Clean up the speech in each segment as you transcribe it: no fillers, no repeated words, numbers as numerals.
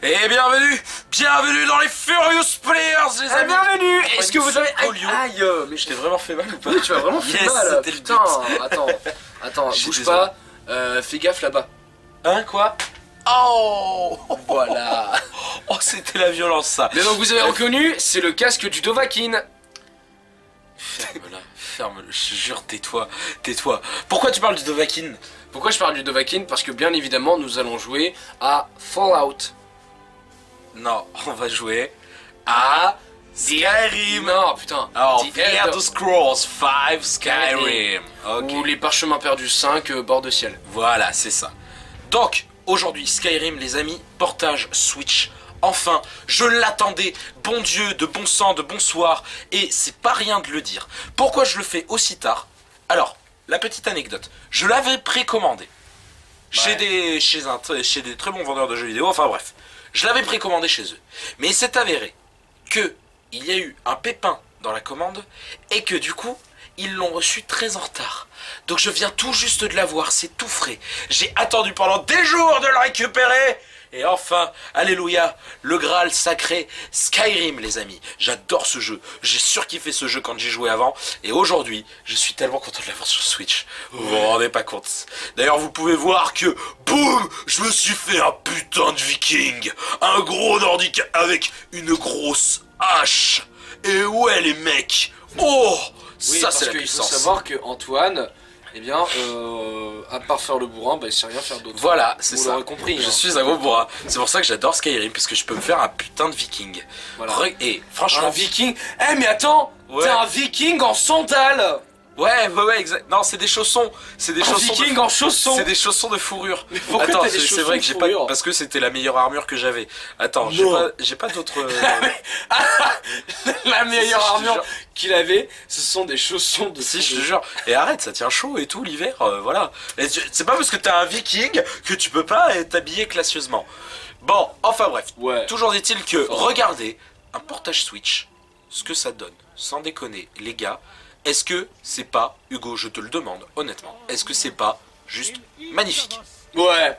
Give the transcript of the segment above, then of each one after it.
Et bienvenue dans les Furious Players, les amis. Bienvenue. Est-ce que vous avez... Aïe, mais je t'ai vraiment fait mal ou pas? Oui, tu m'as vraiment fait Yes, mal. c'était le Putain, but. attends, Je suis bouge désolé. pas. Fais gaffe là-bas. Hein, quoi? Oh, Voilà. oh, c'était la violence, ça. Mais donc vous avez reconnu, c'est le casque du Dovahkiin. Ferme-le, je te jure, tais-toi. Pourquoi tu parles du Dovahkiin? Pourquoi je parle du Dovahkiin? Parce que bien évidemment nous allons jouer à Fallout. Non, on va jouer à Skyrim. Non putain. Alors, The The Elder Scrolls 5 Skyrim. Ok. Ou les Parchemins perdus 5 bord de ciel. Voilà, c'est ça. Donc, aujourd'hui, Skyrim, les amis, portage Switch. Enfin, je l'attendais, bon Dieu, de bon sang, de bonsoir, et c'est pas rien de le dire. Pourquoi je le fais aussi tard? Alors, la petite anecdote, je l'avais précommandé chez des très bons vendeurs de jeux vidéo, enfin bref, je l'avais précommandé chez eux. Mais il s'est avéré que il y a eu un pépin dans la commande, et que du coup, ils l'ont reçu très en retard. Donc je viens tout juste de l'avoir, c'est tout frais. J'ai attendu pendant des jours de le récupérer. Et enfin, alléluia, le Graal sacré, Skyrim les amis. J'adore ce jeu, j'ai surkiffé ce jeu quand j'y jouais avant. Et aujourd'hui, je suis tellement content de l'avoir sur Switch. Vous vous rendez pas compte. D'ailleurs, vous pouvez voir que, boum, je me suis fait un putain de viking. Un gros nordique avec une grosse hache. Et ouais les mecs, oh, Oui, ça parce c'est la qu'il faut puissance. savoir que Antoine, eh bien, à part faire le bourrin, bah, il sait rien faire d'autre. Voilà, c'est Vous ça. l'aurez compris. Je hein. suis un gros bourrin. C'est pour ça que j'adore Skyrim, parce que je peux me faire un putain de viking. Voilà. Et franchement, Un viking. Eh mais attends, Ouais. t'es un viking en sandales. ouais, exact. Non, c'est des chaussons. C'est des Un chaussons. viking en chaussons. C'est des chaussons de fourrure. Mais pourquoi Attends, t'as des c'est chaussons vrai de que j'ai fourrure pas, parce que c'était la meilleure armure que j'avais. Attends, Non. j'ai pas d'autres. La meilleure Si, je te armure jure. qu'il avait, ce sont des chaussons de Si, je te fourrure. jure. Et arrête, ça tient chaud et tout l'hiver, voilà. Et c'est pas parce que t'es un viking que tu peux pas t'habiller classieusement. Bon, enfin bref. Ouais. Toujours est-il que, Oh. regardez, un portage Switch, ce que ça donne, sans déconner, les gars, est-ce que c'est pas, Hugo, je te le demande, honnêtement, est-ce que c'est pas juste magnifique? Ouais.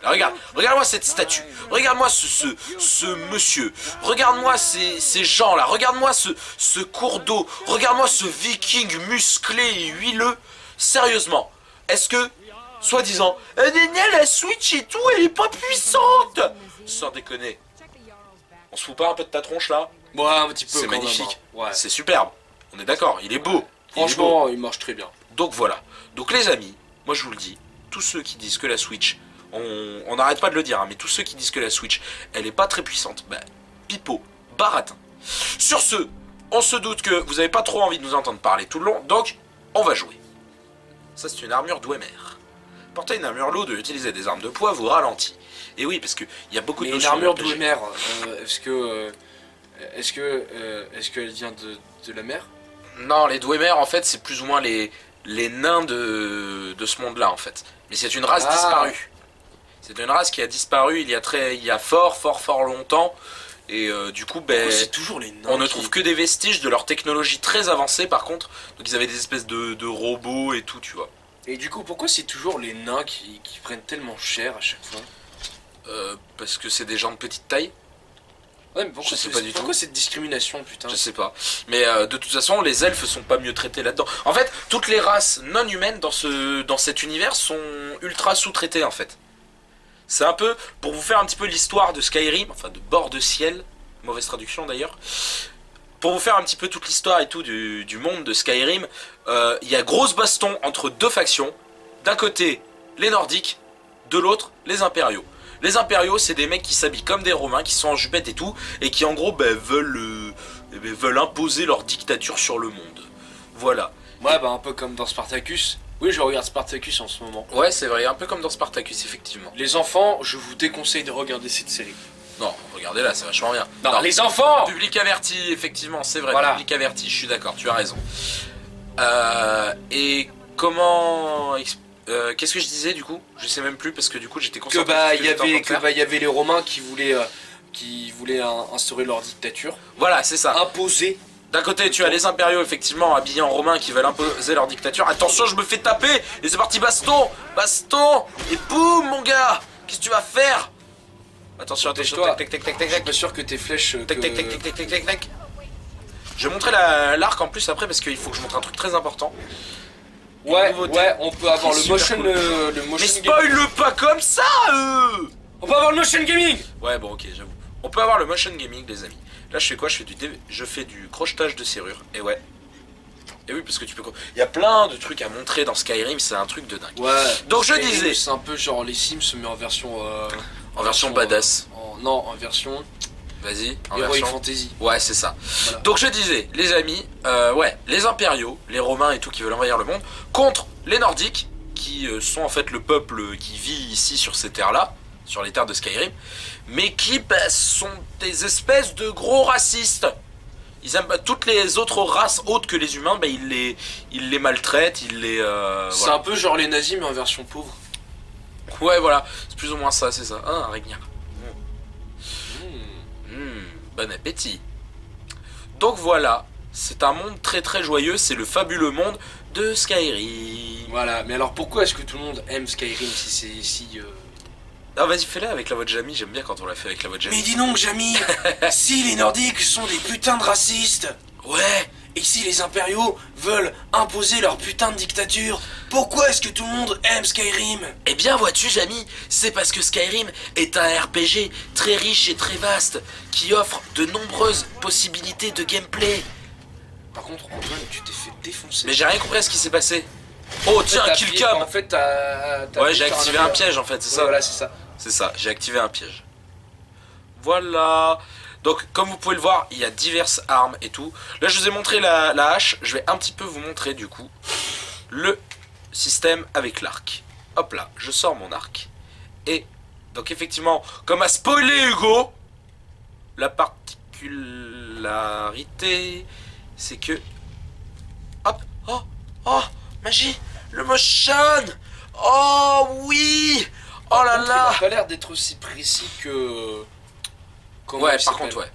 Regarde-moi cette statue, regarde-moi ce monsieur, regarde-moi ces gens-là, regarde-moi ce cours d'eau, regarde-moi ce viking musclé et huileux, sérieusement, est-ce que, soi-disant, la Switch et tout, elle est pas puissante? Sans déconner. On se fout pas un peu de ta tronche là? Ouais, un petit peu. C'est quand même, magnifique. hein. Ouais. C'est superbe. On est d'accord, il est beau. Il est beau. Franchement, il marche très bien. Donc voilà. Donc les amis, moi je vous le dis, tous ceux qui disent que la Switch, on n'arrête pas de le dire, hein, mais tous ceux qui disent que la Switch, elle est pas très puissante, bah, pipeau, baratin. Sur ce, on se doute que vous avez pas trop envie de nous entendre parler tout le long, donc on va jouer. Ça c'est une armure Dwemer. Porter une armure lourde et utiliser des armes de poids vous ralentit. Et oui, parce qu'il y a beaucoup de Mais une notions armure RPG. Dwemer, est-ce qu'elle vient de la mer? Non, les Dwemer, en fait, c'est plus ou moins les nains de ce monde-là, en fait. Mais c'est une race Ah. disparue. C'est une race qui a disparu il y a fort longtemps. Et du coup, ben, C'est toujours les nains. on ne trouve que des vestiges de leur technologie très avancée, par contre. Donc ils avaient des espèces de robots et tout, tu vois. Et du coup, pourquoi c'est toujours les nains qui prennent tellement cher à chaque fois? Parce que c'est des gens de petite taille. Ouais, mais pourquoi, Je sais pas du pourquoi cette discrimination, putain? Je sais pas. Mais de toute façon, les elfes sont pas mieux traités là-dedans. En fait, toutes les races non humaines dans cet univers sont ultra sous-traitées en fait. C'est un peu, pour vous faire un petit peu l'histoire de Skyrim, enfin de bord de ciel, mauvaise traduction d'ailleurs. Pour vous faire un petit peu toute l'histoire et tout du monde de Skyrim, il y a grosse baston entre deux factions. D'un côté, les Nordiques, de l'autre, les Impériaux. Les Impériaux, c'est des mecs qui s'habillent comme des Romains, qui sont en jupette et tout, et qui en gros veulent imposer leur dictature sur le monde. Voilà. Ouais, bah un peu comme dans Spartacus. Oui, je regarde Spartacus en ce moment. Ouais, c'est vrai, un peu comme dans Spartacus, effectivement. Les enfants, je vous déconseille de regarder cette série. Non, regardez là, c'est vachement bien. Non, les enfants! Public averti, effectivement, c'est vrai, Voilà. public averti, je suis d'accord, tu as raison. Et comment... qu'est-ce que je disais du coup? Je sais même plus parce que du coup j'étais Que concentré bah, sur ce il que j'étais en train de faire. y avait les Romains qui voulaient instaurer leur dictature. Voilà, c'est ça. Imposer. D'un côté, tu as les impériaux, effectivement, habillés en romains qui veulent imposer leur dictature. Attention, je me fais taper! Et c'est parti, baston! Baston! Et boum, mon gars! Qu'est-ce que tu vas faire? Attention, attention, Protège-toi. tac, tac, tac, tac, Je suis tac, pas sûr que tes flèches. tac, tac, tac, tac, tac, tac, tac, tac. Je vais montrer l'arc en plus après parce qu'il faut que je montre un truc très important. Ouais, nouveauté. ouais, on peut avoir Qui est le super motion, cool. le Mais motion spoil-le pas comme ça On peut avoir le motion gaming. Ouais, bon, ok, j'avoue. On peut avoir le motion gaming, les amis. Là, je fais quoi? Je fais du crochetage de serrure. Et ouais. Et oui, parce que tu peux. Il y a plein de trucs à montrer dans Skyrim, c'est un truc de dingue. Ouais. Donc, je Skyrim, disais. c'est un peu genre les Sims mais en version. En version badass. Non, en version Vas-y, en Heroic version. Fantasy. Ouais, c'est ça. Voilà. Donc, je disais, les amis, ouais, les impériaux, les romains et tout qui veulent envahir le monde, contre les nordiques, qui sont en fait le peuple qui vit ici sur ces terres-là, sur les terres de Skyrim, mais qui sont des espèces de gros racistes. Ils aiment toutes les autres races autres que les humains, ils les maltraitent, C'est voilà. un peu genre les nazis mais en version pauvre. Ouais, voilà, c'est plus ou moins ça, c'est ça. Ah, un Ragnar. Bon appétit. Donc voilà, c'est un monde très très joyeux, c'est le fabuleux monde de Skyrim. Voilà, mais alors pourquoi est-ce que tout le monde aime Skyrim si c'est si. Ah, vas-y, fais-le avec la voix de Jamie, j'aime bien quand on l'a fait avec la voix de Jamie. dis donc, Jamie, si les Nordiques sont des putains de racistes, Ouais, et si les impériaux veulent imposer leur putain de dictature, pourquoi est-ce que tout le monde aime Skyrim? eh bien vois-tu Jamie, c'est parce que Skyrim est un RPG très riche et très vaste, qui offre de nombreuses possibilités de gameplay. Par contre, Antoine, tu t'es fait défoncer. Mais j'ai rien compris à ce qui s'est passé. Oh tiens, T'as kill appuyé- cam. En fait, t'as Ouais, appuyé j'ai sur activé un piège en fait, c'est Ouais, ça. voilà, c'est ça. C'est ça, j'ai activé un piège. Voilà. Donc, comme vous pouvez le voir, il y a diverses armes et tout. Là, je vous ai montré la hache. Je vais un petit peu vous montrer, du coup, le système avec l'arc. Hop là, je sors mon arc. Et, donc, effectivement, comme a spoilé Hugo, la particularité, c'est que... Hop, oh, magie, le motion. Oh, oui. Oh là Par contre, là. il a pas l'air d'être aussi précis que. Comment Ouais, il par s'appelle contre, ouais.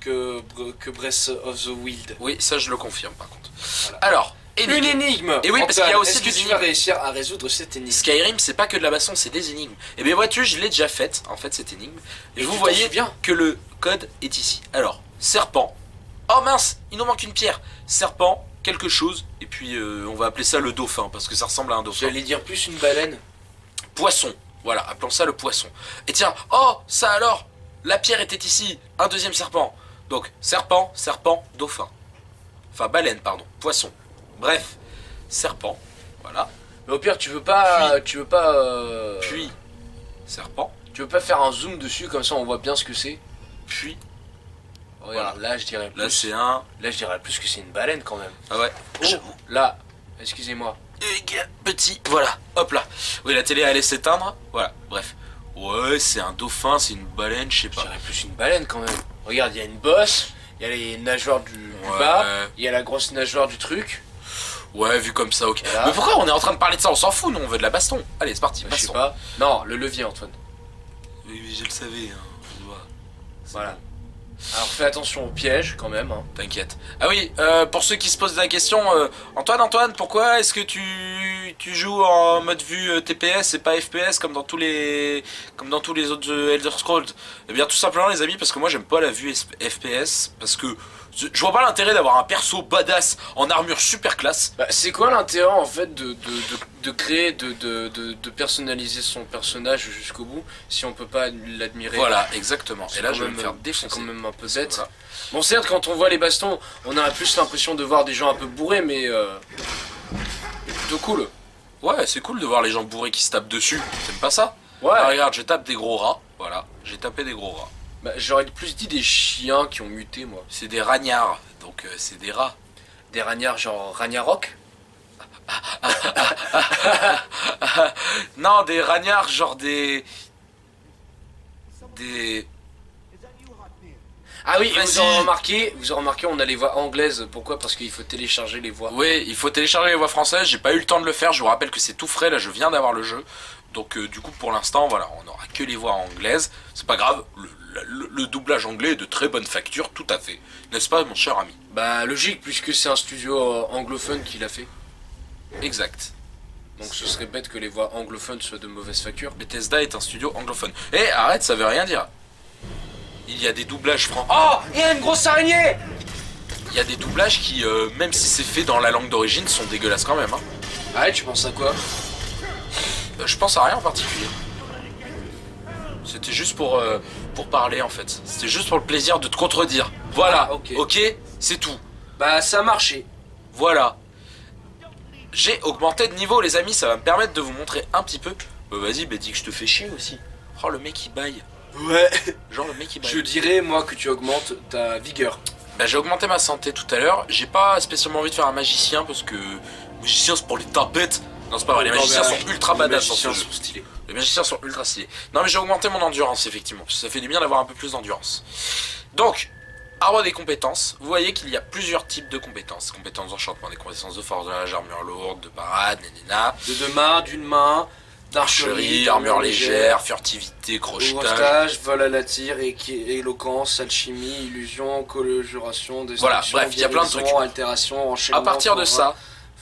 Que Breath of the Wild. Oui, ça je le confirme par contre. Voilà. Alors, Une énigme. énigme. Et oui, parce qu'il y a aussi est-ce que des tu énigmes. vas réussir à résoudre cette énigme? Skyrim, c'est pas que de la baston, c'est des énigmes. Et bien vois-tu, je l'ai déjà faite, en fait, cette énigme. Et Et vous tu t'en voyez souviens que le code est ici. Alors, serpent. Oh mince, il nous manque une pierre. Serpent, quelque chose. Et puis, on va appeler ça le dauphin, parce que ça ressemble à un dauphin. J'allais dire plus une baleine. Poisson. Voilà, appelons ça le poisson. Et tiens, oh, ça alors, la pierre était ici. Un deuxième serpent. Donc, serpent, serpent, dauphin. Enfin, baleine, pardon. Poisson. Bref, serpent. Voilà. Mais au pire, tu veux pas. Puis, serpent. Tu veux pas faire un zoom dessus comme ça on voit bien ce que c'est? Puis, Regarde, là je dirais plus. là c'est un... Là je dirais plus que c'est une baleine quand même. Ah ouais. Oh, là, excusez-moi. Petit, voilà. Hop là. Oui, la télé allait s'éteindre. Voilà, bref. Ouais, c'est un dauphin, c'est une baleine, je sais Je pas. dirais plus une baleine quand même. Regarde, il y a une bosse, il y a les nageoires du Ouais. bas, il y a la grosse nageoire du truc. Ouais, vu comme ça, ok. Voilà. Mais pourquoi on est en train de parler de ça? On s'en fout, nous, on veut de la baston. Allez, c'est parti, Je sais baston. pas. Non, le levier Antoine. Oui, je le savais, hein. Je vois. C'est Voilà. bon. Alors fais attention au piège quand même. Hein. T'inquiète. Ah oui, pour ceux qui se posent la question, Antoine, pourquoi est-ce que tu joues en mode vue TPS et pas FPS comme dans tous les autres jeux Elder Scrolls? Eh bien tout simplement les amis, parce que moi j'aime pas la vue FPS, parce que je vois pas l'intérêt d'avoir un perso badass en armure super classe. Bah, c'est quoi l'intérêt en fait de créer, de personnaliser son personnage jusqu'au bout si on peut pas l'admirer? Voilà, exactement. C'est Et là quand je vais me même- faire C'est défoncer. quand même un peu bête. Voilà. Bon certes quand on voit les bastons, on a plus l'impression de voir des gens un peu bourrés mais plutôt cool. Ouais, c'est cool de voir les gens bourrés qui se tapent dessus. T'aimes pas ça? Ouais. Ah, regarde, je tape des gros rats. Voilà, j'ai tapé des gros rats. Bah, j'aurais plus dit des chiens qui ont muté moi. C'est des ragnards, donc c'est des rats. Des ragnards genre ragnarok. Non, des ragnards, genre des... Ah oui, et Vas-y. vous aurez remarqué, on a les voix anglaises. Pourquoi? Parce qu'il faut télécharger les voix. Oui, il faut télécharger les voix françaises, j'ai pas eu le temps de le faire, je vous rappelle que c'est tout frais, là je viens d'avoir le jeu. Donc du coup pour l'instant, voilà, on n'aura que les voix anglaises. C'est pas grave, le doublage anglais est de très bonne facture, tout à fait. N'est-ce pas mon cher ami? Bah logique puisque c'est un studio anglophone qui l'a fait. Exact. Donc ce serait bête que les voix anglophones soient de mauvaise facture. Bethesda est un studio anglophone. Eh, arrête, ça veut rien dire. Il y a des doublages francs. Oh, il y a une grosse araignée. Il y a des doublages qui, même si c'est fait dans la langue d'origine, sont dégueulasses quand même. Hein. Ah ouais, tu penses à quoi? Je pense à rien en particulier. C'était juste pour parler en fait. C'était juste pour le plaisir de te contredire. Voilà, Ah, ok. ok, c'est tout. Bah ça a marché. Voilà. J'ai augmenté de niveau les amis, ça va me permettre de vous montrer un petit peu. Vas-y, bah dis que je te fais chier aussi. Oh le mec il baille. Ouais. Genre le mec il baille. Je dirais moi que tu augmentes ta vigueur. Bah j'ai augmenté ma santé tout à l'heure. J'ai pas spécialement envie de faire un magicien parce que... Magicien c'est pour les tapettes. Non c'est pas vrai, les magiciens sont ultra badass dans ce jeu. sont stylés. Les magiciens sont ultra stylés. Non mais j'ai augmenté mon endurance effectivement. Ça fait du bien d'avoir un peu plus d'endurance. Donc, arbre des compétences. Vous voyez qu'il y a plusieurs types de compétences. Compétences d'enchantement, des compétences de forgeage, armure lourde, de parade, nénéna. De deux mains, d'une main, Archerie, armure légère, furtivité, crochetage. crochetage, vol à la tire, éloquence, alchimie, illusion, conjuration, destruction, Voilà, bref, il y a plein de guérison, trucs. altération, enchaînement, À partir de ça,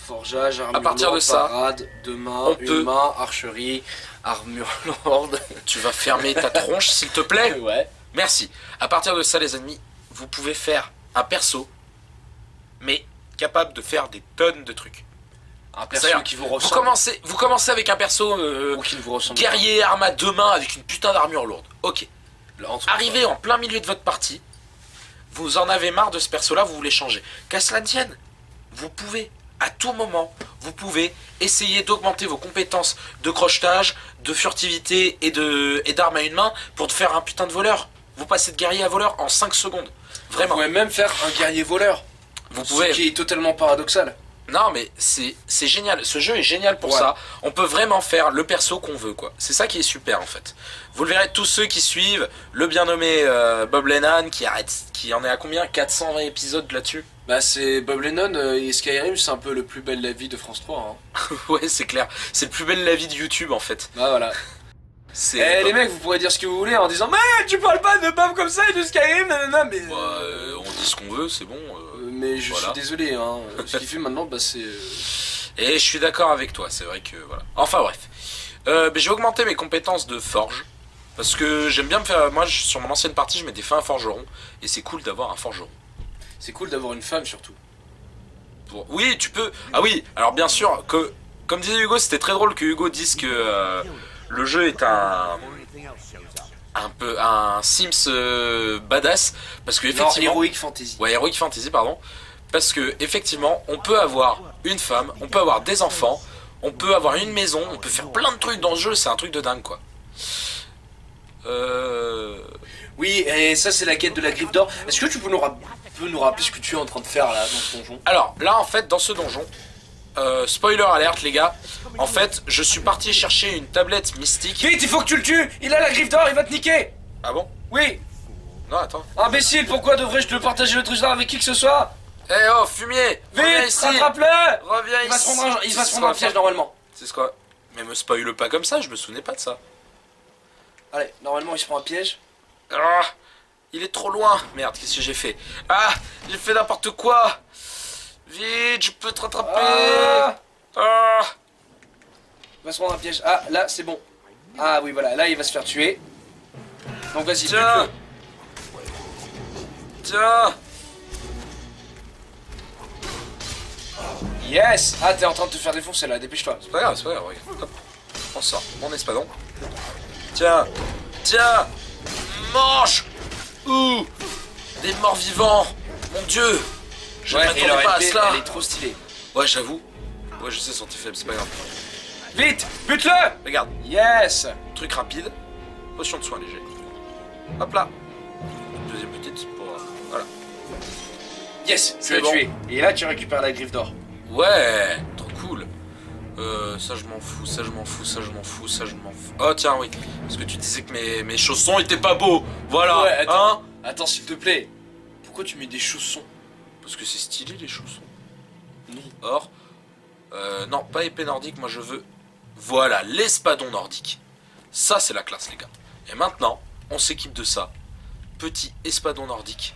forgeage, armure à partir de lourde, ça, parade, deux mains, on une peut- main, archerie, armure lourde. tu vas fermer ta tronche s'il te plaît. Ouais. Merci. À partir de ça les amis, vous pouvez faire un perso, mais capable de faire des tonnes de trucs. Un perso C'est-à-dire, qui vous Vous ressemble. commencez avec un perso Ou qui ne vous ressemble guerrier, arme à deux mains avec une putain d'armure lourde. Ok. pas. Là, en tout Arrivé en plein milieu de votre partie, vous en avez marre de ce perso-là, vous voulez changer. Qu'à cela ne tienne, vous pouvez, à tout moment, vous pouvez essayer d'augmenter vos compétences de crochetage, de furtivité et d'arme à une main pour faire un putain de voleur. Vous passez de guerrier à voleur en 5 secondes. Vous Vraiment. pouvez même faire un guerrier voleur. Vous Ce pouvez... qui est totalement paradoxal. Non mais c'est génial, ce jeu est génial pour Ouais. ça. On peut vraiment faire le perso qu'on veut quoi. C'est ça qui est super en fait. Vous le verrez tous ceux qui suivent le bien nommé Bob Lennon qui en est à combien 400 épisodes là-dessus. Bah c'est Bob Lennon et Skyrim, c'est un peu le plus belle la vie de France 3. Hein. Ouais c'est clair, c'est le plus belle la vie de YouTube en fait. Bah voilà. C'est Eh les mecs, vous pourrez dire ce que vous voulez en disant mais tu parles pas de Bob comme ça et de Skyrim, nanana, mais... on dit ce qu'on veut, c'est bon. mais je voilà. suis désolé, hein. Ce qu'il fait maintenant, bah c'est... Et je suis d'accord avec toi, c'est vrai que voilà. Enfin bref. J'ai augmenté mes compétences de forge. Parce que j'aime bien me faire... Moi sur mon ancienne partie je m'étais fait un forgeron. Et c'est cool d'avoir un forgeron. C'est cool d'avoir une femme surtout. Oui, tu peux. Ah oui, alors bien sûr, que comme disait Hugo, c'était très drôle que Hugo dise que le jeu est un peu un Sims badass parce que Non, effectivement, Heroic Fantasy. ouais, Heroic Fantasy pardon, parce que effectivement, on peut avoir une femme, on peut avoir des enfants, on peut avoir une maison, on peut faire plein de trucs dans ce jeu, c'est un truc de dingue quoi. Oui, et ça c'est la quête de la griffe d'or. Est-ce que tu peux nous rappeler ce que tu es en train de faire là dans ce donjon? Alors là en fait dans ce donjon, spoiler alerte les gars, en fait je suis parti chercher une tablette mystique. Vite, il faut que tu le tues. Il a la griffe d'or, il va te niquer. Ah bon? Oui. Non attends. Imbécile, pourquoi devrais-je te partager le trésor avec qui que ce soit? Eh oh fumier! Reviens Vite, ici! rattrape-le. Reviens Il va ici! se prendre un piège normalement. C'est ce quoi? Mais me spoile pas comme ça, je me souvenais pas de ça. Allez, normalement il se prend un piège. Ah, il est trop loin. Merde, qu'est-ce que j'ai fait? Ah, j'ai fait n'importe quoi. Vite, je peux te rattraper. Ah. Il va se prendre un piège. Ah, là c'est bon. Ah oui, voilà, là il va se faire tuer. Donc vas-y, Tiens. bute-le. Tiens. Yes. Ah, t'es en train de te faire défoncer là, dépêche-toi. C'est pas grave, regarde. Hop. On sort, mon espadon. Tiens. Tiens. Mange. Ouh. Des morts vivants. Mon dieu. Je ne Ouais, et m'attendais leur pas à épée, cela. elle est trop stylée. Ouais, j'avoue. Ouais, je sais, son faible, c'est pas grave. Vite, bute-le. Regarde. Yes. Truc rapide, potion de soin léger. Hop là. Deuxième petite pour... voilà. Yes, tu C'est l'as bon. tué. Et là tu récupères la griffe d'or. Ouais, trop cool. Ça je m'en fous, ça je m'en fous, ça je m'en fous, ça je m'en fous. Oh tiens oui, parce que tu disais que mes chaussons étaient pas beaux. Voilà, Ouais, attends. hein. Attends, s'il te plaît. Pourquoi tu mets des chaussons? Parce que c'est stylé les chaussons. Non. Or, non, pas épée nordique, moi je veux... Voilà, l'espadon nordique. Ça c'est la classe les gars. Et maintenant, on s'équipe de ça. Petit espadon nordique.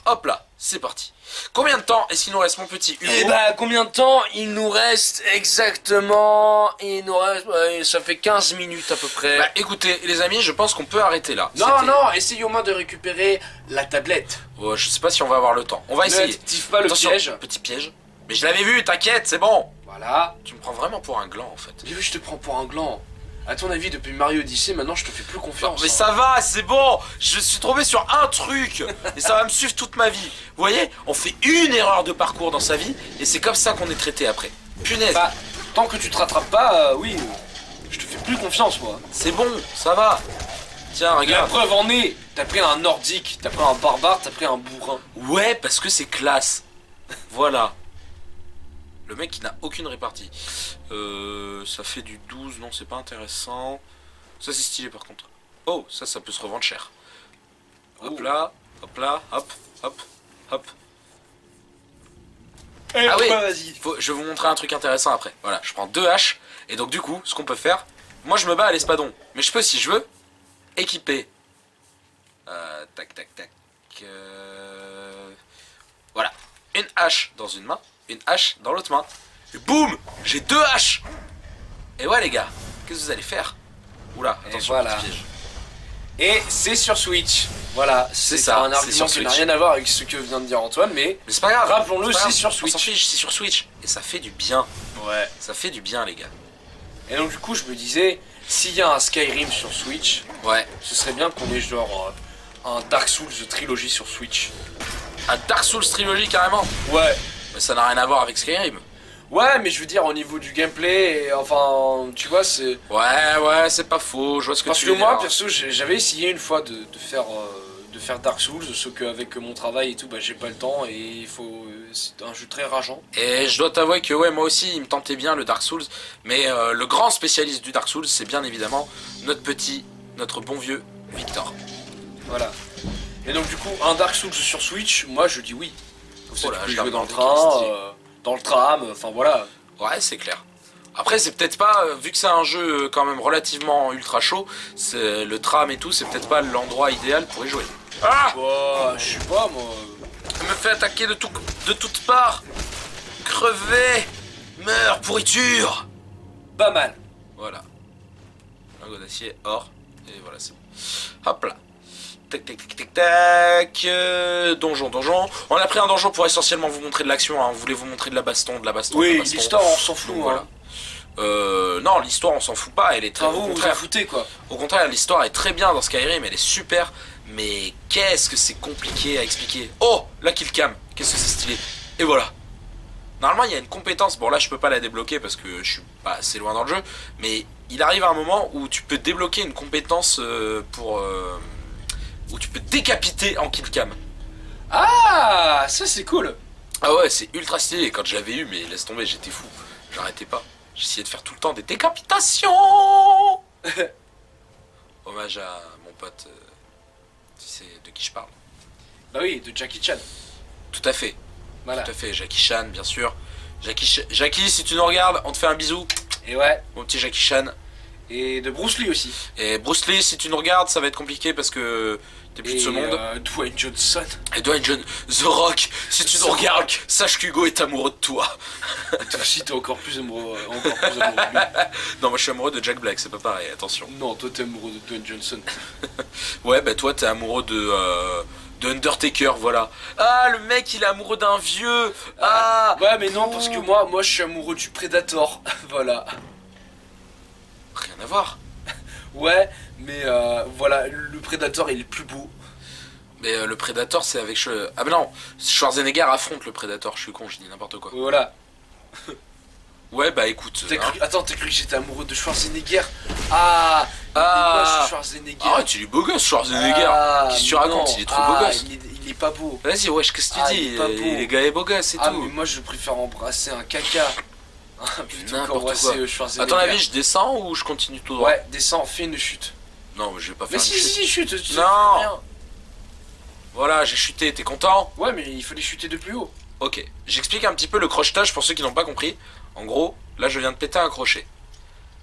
Hop là, c'est parti. Combien de temps est-ce qu'il nous reste, mon petit Hugo? Et bah, combien de temps il nous reste exactement? Il nous reste, ça fait 15 minutes à peu près. Bah écoutez, les amis, je pense qu'on peut arrêter là. Non, non, essayez au moins de récupérer la tablette. Oh, je sais pas si on va avoir le temps. On va essayer. N'active pas le Attention, piège. petit piège. Mais je l'avais vu, t'inquiète, c'est bon. Voilà. Tu me prends vraiment pour un gland, en fait. J'ai vu, je te prends pour un gland. À ton avis, depuis Mario Odyssey, maintenant je te fais plus confiance. Mais ça va, c'est bon. Je suis tombé sur un truc et ça va me suivre toute ma vie. Vous voyez, on fait une erreur de parcours dans sa vie et c'est comme ça qu'on est traité après. Punaise. Bah, tant que tu te rattrapes pas, oui, je te fais plus confiance, moi. C'est bon, ça va. Tiens, La regarde. preuve en est, t'as pris un nordique, t'as pris un barbare, t'as pris un bourrin. Ouais, parce que c'est classe. Voilà. Le mec qui n'a aucune répartie. Ça fait du 12, non, c'est pas intéressant. Ça, c'est stylé par contre. Oh, ça peut se revendre cher. Hop là, hop là, hop, hop, hop. Ah oui, vas-y. je vais vous montrer un truc intéressant après. Voilà, je prends 2 haches. Et donc, du coup, ce qu'on peut faire, moi je me bats à l'espadon. Mais je peux, si je veux, équiper. Tac, tac, tac. Voilà. Une hache dans une main, une hache dans l'autre main. Et boum, j'ai 2 haches. Et ouais, les gars, qu'est-ce que vous allez faire? Oula, attention, voilà. petit piège. Et c'est sur Switch. Voilà, c'est ça, un c'est argument sur qui n'a Switch. rien à voir avec ce que vient de dire Antoine, mais Mais c'est pas grave. rappelons-le, pas c'est grave. sur On s'en Switch. fiche, c'est sur Switch. Et ça fait du bien. Ouais. Ça fait du bien, les gars. Et donc du coup, je me disais, s'il y a un Skyrim sur Switch, Ouais. ce serait bien qu'on ait genre un Dark Souls trilogie sur Switch. Un Dark Souls trilogie, carrément. Ouais. Mais ça n'a rien à voir avec Skyrim. Ouais, mais je veux dire, au niveau du gameplay, et, enfin, tu vois, c'est... Ouais, c'est pas faux. Je vois ce que Parce tu que veux moi, dire. perso, j'avais essayé une fois de faire Dark Souls, sauf qu'avec mon travail et tout, bah j'ai pas le temps, et il faut... c'est un jeu très rageant. Et je dois t'avouer que ouais, moi aussi, il me tentait bien le Dark Souls. Mais le grand spécialiste du Dark Souls, c'est bien évidemment notre bon vieux Victor. Voilà. Et donc du coup, un Dark Souls sur Switch, moi je dis oui. Comme ça, Oh là, tu peux je jouer l'ai dans le regardé, train, quel style. dans le tram, enfin voilà. Ouais, c'est clair. Après, c'est peut-être pas, vu que c'est un jeu quand même relativement ultra chaud, le tram et tout, c'est peut-être pas l'endroit idéal pour y jouer. Ah! Bah, je sais pas moi. Je me fais attaquer de toutes parts. Crevé. Meurs, pourriture. Pas mal. Voilà. Lingot d'acier, or. Et voilà, c'est bon. Hop là. Tac, tac, tac, tac, tac. Donjon. On a pris un donjon pour essentiellement vous montrer de l'action. Hein. On voulait vous montrer de la baston, de la baston. Oui, l'histoire on s'en fout. Donc, voilà. Hein. Non, l'histoire on s'en fout pas. Elle est très. Enfin, Au vous en contraire. foutez quoi. Au contraire, l'histoire est très bien dans Skyrim. Elle est super. Mais qu'est-ce que c'est compliqué à expliquer. Oh, la killcam. Qu'est-ce que c'est stylé. Et voilà. Normalement, il y a une compétence. Bon, là, je peux pas la débloquer parce que je suis pas assez loin dans le jeu. Mais il arrive à un moment où tu peux débloquer une compétence où tu peux décapiter en killcam. Ah, ça c'est cool. Ah ouais, c'est ultra stylé. Quand je l'avais eu, mais laisse tomber, j'étais fou. J'arrêtais pas. J'essayais de faire tout le temps des décapitations. Hommage à mon pote. Tu sais de qui je parle. Bah oui, de Jackie Chan. Tout à fait. Voilà. Tout à fait. Jackie Chan, bien sûr. Jackie, si tu nous regardes, on te fait un bisou. Et ouais. Mon petit Jackie Chan. Et de Bruce Lee aussi. Et Bruce Lee, si tu nous regardes, ça va être compliqué parce que t'es plus de ce monde. Dwayne Johnson. Et Dwayne John, The Rock, si tu The nous regardes, Rock. sache qu'Hugo est amoureux de toi. Et toi aussi t'es encore plus amoureux de lui. Non, moi je suis amoureux de Jack Black, c'est pas pareil, attention. Non, toi t'es amoureux de Dwayne Johnson. Ouais, bah toi t'es amoureux de Undertaker, voilà. Ah, le mec il est amoureux d'un vieux. Ah. Ouais, mais non, parce que moi je suis amoureux du Predator. Voilà. Rien à voir. Ouais, mais voilà, le Predator il est plus beau. Mais le Predator c'est avec... Ah bah non, Schwarzenegger affronte le Predator, je suis con, je dis n'importe quoi. Voilà. Ouais, bah écoute... Attends, t'as cru que j'étais amoureux de Schwarzenegger? Ah, Ah. il est moche, Schwarzenegger. Arrête, il est beau gosse Schwarzenegger. Ah, Qu'est-ce que tu racontes? non. Il est trop beau gosse. Il est pas beau. Vas-y, wesh, qu'est-ce que tu Ah, dis? il est pas beau. Les gars est beau gosse et Ah, tout. mais moi je préfère embrasser un caca plutôt N'importe qu'embrasser quoi. Schwarzenegger. À ton avis, je descends ou je continue tout droit? Ouais, descends, fais une chute. Non, mais je vais pas Mais faire une chute. si, chute. tu sais, Non. fais rien. Voilà, j'ai chuté, t'es content? Ouais, mais il fallait chuter de plus haut. Ok, j'explique un petit peu le crochetage pour ceux qui n'ont pas compris. En gros, là je viens de péter un crochet.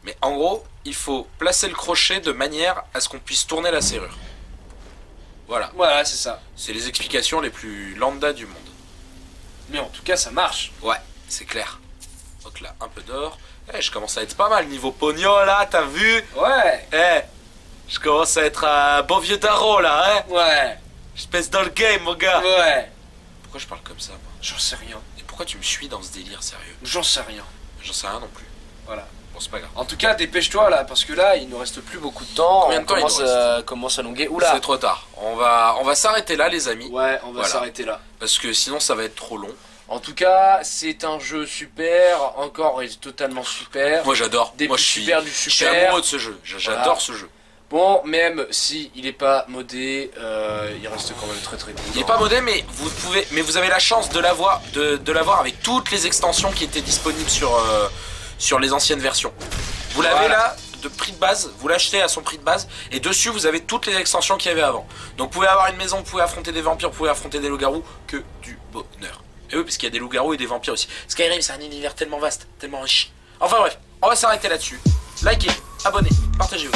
Mais en gros, il faut placer le crochet de manière à ce qu'on puisse tourner la serrure. Voilà. Voilà, c'est ça. C'est les explications les plus lambda du monde. Mais en tout cas, ça marche. Ouais, c'est clair. Donc là, un peu d'or. Je commence à être pas mal niveau pognon là, t'as vu? Ouais. Je commence à être un bon vieux daron là, hein? Ouais. Je pèse dans le game, mon gars. Ouais. Pourquoi je parle comme ça, moi? J'en sais rien. Et pourquoi tu me suis dans ce délire, sérieux? J'en sais rien. J'en sais rien non plus. Voilà. Bon, c'est pas grave. En tout cas, dépêche-toi là, parce que là, il nous reste plus beaucoup de temps. Combien de temps il nous commence à longuer. Oula. C'est trop tard. On va s'arrêter là, les amis. Ouais, on va Voilà. s'arrêter là. Parce que sinon, ça va être trop long. En tout cas, c'est un jeu super, encore et totalement super. Moi, j'adore. Des Moi, plus je suis super du Je suis super. amoureux de ce jeu. J'adore Voilà. ce jeu. Bon, même si il est pas modé, il reste quand même très très cool. Il est pas modé, mais vous avez la chance de l'avoir, de l'avoir avec toutes les extensions qui étaient disponibles sur les anciennes versions. Vous l'avez Voilà. là de prix de base, vous l'achetez à son prix de base, et dessus vous avez toutes les extensions qu'il y avait avant. Donc vous pouvez avoir une maison, vous pouvez affronter des vampires, vous pouvez affronter des loups-garous, que du bonheur. Et oui, parce qu'il y a des loups-garous et des vampires aussi. Skyrim, c'est un univers tellement vaste, tellement riche. Enfin bref, on va s'arrêter là-dessus. Likez, abonnez, partagez-vous.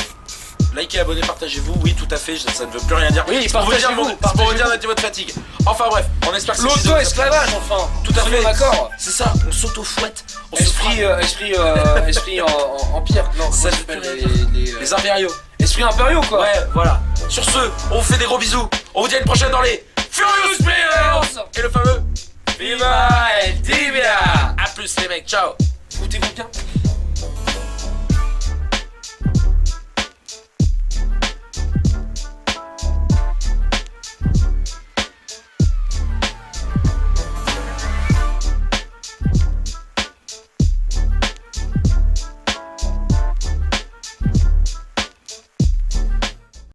Likez, abonnez, partagez-vous. Oui, tout à fait, ça ne veut plus rien dire. Oui, C'est pour vous dire, partagez-vous, c'est pour vous dire notre niveau de fatigue. Enfin bref, on espère que cette vidéo vous a plu. L'auto-esclavage, enfin. Tout à fait. D'accord. C'est ça, on s'auto-fouette. On se Esprit, frappe. esprit en empire. Non, Ça comment veut s'appelle plus rien dire. les Les impériaux. esprits impériaux quoi. Ouais, voilà. Sur ce, on vous fait des gros bisous. On vous dit à une prochaine dans les Furious Players. Et le fameux Viva el Tibia. A plus les mecs, ciao. Foutez-vous bien.